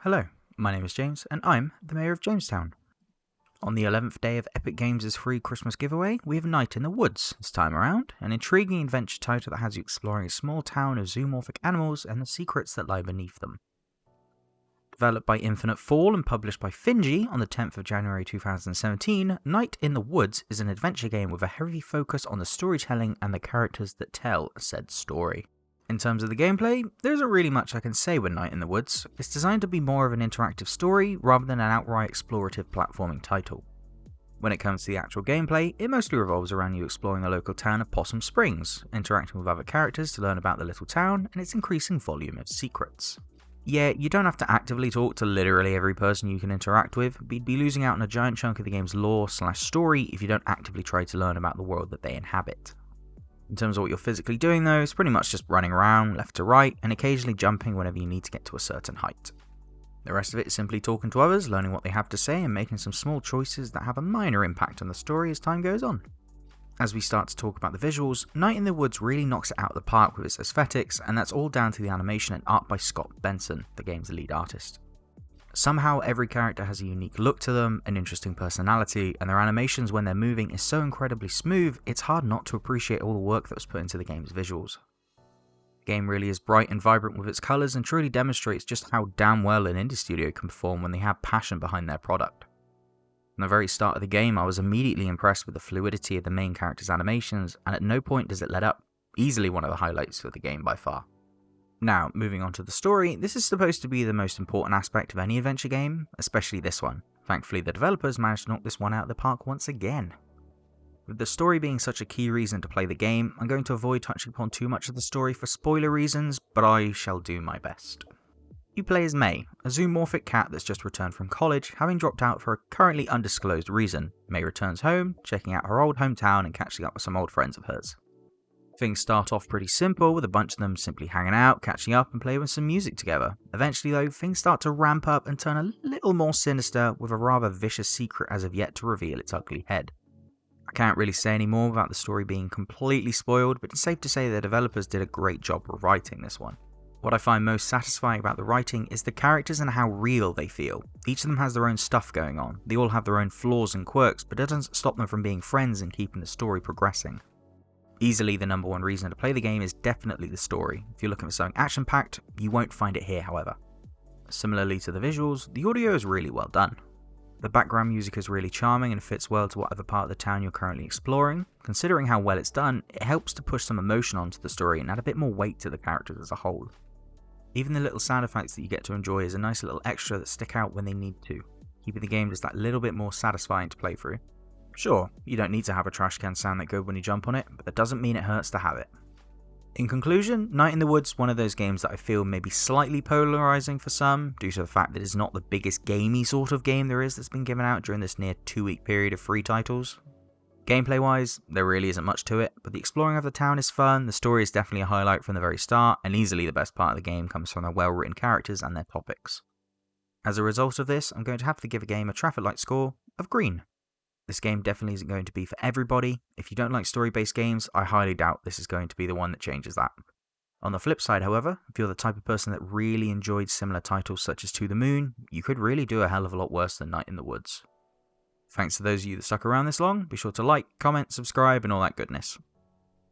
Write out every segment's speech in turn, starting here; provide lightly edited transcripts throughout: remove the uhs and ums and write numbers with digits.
Hello, my name is James, and I'm the Mayor of JamessTown. On the 11th day of Epic Games' free Christmas giveaway, we have Night in the Woods this time around, an intriguing adventure title that has you exploring a small town of zoomorphic animals and the secrets that lie beneath them. Developed by Infinite Fall and published by Finji on the 10th of January 2017, Night in the Woods is an adventure game with a heavy focus on the storytelling and the characters that tell said story. In terms of the gameplay, there isn't really much I can say with Night in the Woods. It's designed to be more of an interactive story rather than an outright explorative platforming title. When it comes to the actual gameplay, it mostly revolves around you exploring the local town of Possum Springs, interacting with other characters to learn about the little town and its increasing volume of secrets. Yeah, you don't have to actively talk to literally every person you can interact with, but you'd be losing out on a giant chunk of the game's lore/story if you don't actively try to learn about the world that they inhabit. In terms of what you're physically doing though, it's pretty much just running around, left to right, and occasionally jumping whenever you need to get to a certain height. The rest of it is simply talking to others, learning what they have to say, and making some small choices that have a minor impact on the story as time goes on. As we start to talk about the visuals, Night in the Woods really knocks it out of the park with its aesthetics, and that's all down to the animation and art by Scott Benson, the game's lead artist. Somehow every character has a unique look to them, an interesting personality, and their animations when they're moving is so incredibly smooth, it's hard not to appreciate all the work that was put into the game's visuals. The game really is bright and vibrant with its colours and truly demonstrates just how damn well an indie studio can perform when they have passion behind their product. From the very start of the game, I was immediately impressed with the fluidity of the main character's animations, and at no point does it let up, easily one of the highlights of the game by far. Now, moving on to the story, this is supposed to be the most important aspect of any adventure game, especially this one. Thankfully, the developers managed to knock this one out of the park once again. With the story being such a key reason to play the game, I'm going to avoid touching upon too much of the story for spoiler reasons, but I shall do my best. You play as May, a zoomorphic cat that's just returned from college, having dropped out for a currently undisclosed reason. May returns home, checking out her old hometown and catching up with some old friends of hers. Things start off pretty simple, with a bunch of them simply hanging out, catching up and playing with some music together. Eventually though, things start to ramp up and turn a little more sinister, with a rather vicious secret as of yet to reveal its ugly head. I can't really say any more without the story being completely spoiled, but it's safe to say the developers did a great job of writing this one. What I find most satisfying about the writing is the characters and how real they feel. Each of them has their own stuff going on, they all have their own flaws and quirks, but it doesn't stop them from being friends and keeping the story progressing. Easily the number one reason to play the game is definitely the story. If you're looking for something action-packed, you won't find it here however. Similarly to the visuals, the audio is really well done. The background music is really charming and fits well to whatever part of the town you're currently exploring. Considering how well it's done, it helps to push some emotion onto the story and add a bit more weight to the characters as a whole. Even the little sound effects that you get to enjoy is a nice little extra that stick out when they need to, keeping the game just that little bit more satisfying to play through. Sure, you don't need to have a trash can sound that good when you jump on it, but that doesn't mean it hurts to have it. In conclusion, Night in the Woods is one of those games that I feel may be slightly polarizing for some, due to the fact that it's not the biggest gamey sort of game there is that's been given out during this near 2-week period of free titles. Gameplay wise, there really isn't much to it, but the exploring of the town is fun, the story is definitely a highlight from the very start, and easily the best part of the game comes from their well written characters and their topics. As a result of this, I'm going to have to give a game a traffic light score of green. This game definitely isn't going to be for everybody. If you don't like story-based games, I highly doubt this is going to be the one that changes that. On the flip side, however, if you're the type of person that really enjoyed similar titles such as To the Moon, you could really do a hell of a lot worse than Night in the Woods. Thanks to those of you that stuck around this long, be sure to like, comment, subscribe and all that goodness.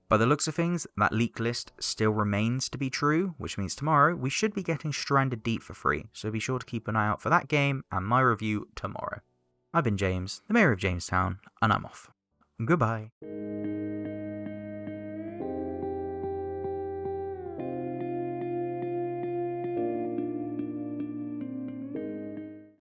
By the looks of things, that leak list still remains to be true, which means tomorrow we should be getting Stranded Deep for free, so be sure to keep an eye out for that game and my review tomorrow. I've been James, the Mayor of JamessTown, and I'm off. Goodbye.